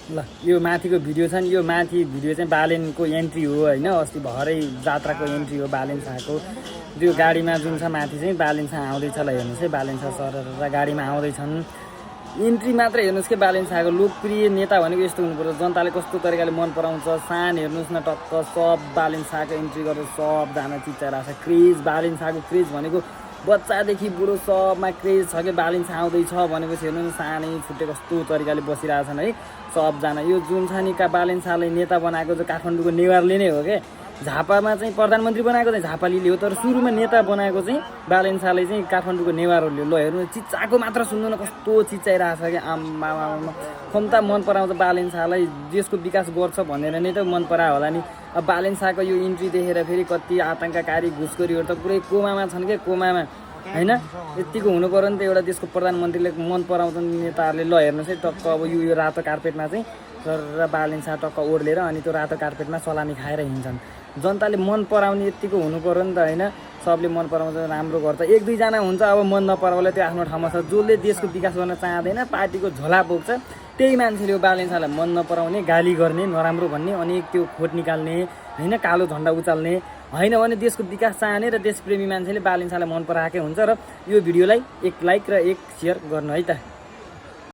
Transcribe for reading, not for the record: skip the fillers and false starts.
ल यो माथिको भिडियो छ नि, यो माथि भिडियो चाहिँ बालेनको एन्ट्री हो होइन। अस्ति भरै जात्राको एन्ट्री हो बालेन शाहको। त्यो गाडीमा जुन छ माथि चाहिँ बालेन शाह आउँदैछ। ल हेर्नुहोस् है, बालेन शाह सर गाडीमा आउँदैछन्। एन्ट्री मात्र हेर्नुहोस् कि बालेन शाहको। लोकप्रिय नेता भनेको यस्तो हुनुपर्छ, जनताले कस्तो तरिकाले मन पराउँछ। सान हेर्नुहोस् न, टक्क सब बालेन शाहको एन्ट्री गरेर सबजना चिच्चाइरहेको छ। क्रेज, बालेन शाहको क्रेज भनेको बच्चादेखि बुढो सबमा क्रेज छ कि बालेन शाह आउँदैछ भनेपछि हेर्नु सानै छुट्टे कस्तो तरिकाले बसिरहेछन् है सबजना। यो जुन छ नि बालेन शाहलाई नेता बनाएको चाहिँ काठमाडौँको नेवारले नै हो क्या। झापामा चाहिँ प्रधानमन्त्री बनाएको चाहिँ झापालीले हो, तर सुरुमा नेता बनाएको चाहिँ बालेन शाहलाई चाहिँ काठमाडौँको नेवारहरूले। ल हेर्नु चिच्चाएको मात्र सुन्नु न, कस्तो चिच्चाइरहेछ क्या। आम्मा खम्ता मन पराउँछ बालेन शाहलाई। देशको विकास गर्छ भनेर नै त मन परायो होला नि। अब बालेन शाहको यो इन्ट्री देखेर फेरि कति आतङ्ककारी घुसखोरीहरू त पुरै कोमामा छन् क्या, कोमामा होइन। यतिको हुनु पऱ्यो नि त एउटा देशको प्रधानमन्त्रीले मन पराउँछन् नेताहरूले। ल हेर्नुहोस् है, टक्क अब यो रातो कार्पेटमा चाहिँ र बालेन शाह टक्क ओर्लेर अनि त्यो रातो कार्पेटमा सलामी खाएर हिँड्छन्। जनताले मन पराउने यतिको हुनु पऱ्यो नि त होइन। सबले मन पराउँछ, राम्रो गर्छ। एक दुईजना हुन्छ अब मन नपराउला, त्यो आफ्नो ठाउँमा छ। जसले देशको विकास गर्न चाहँदैन, पार्टीको झोला बोक्छ, त्यही मान्छेले बालेन शाहलाई मन नपराउने, गाली गर्ने, नराम्रो भन्ने, अनेक त्यो खोट निकाल्ने होइन, कालो झन्डा उचाल्ने होइन भने देशको विकास चाहने र देशप्रेमी मान्छेले बालेन शाहलाई मन पराएकै हुन्छ। र यो भिडियोलाई एक लाइक र एक सेयर गर्नु है त।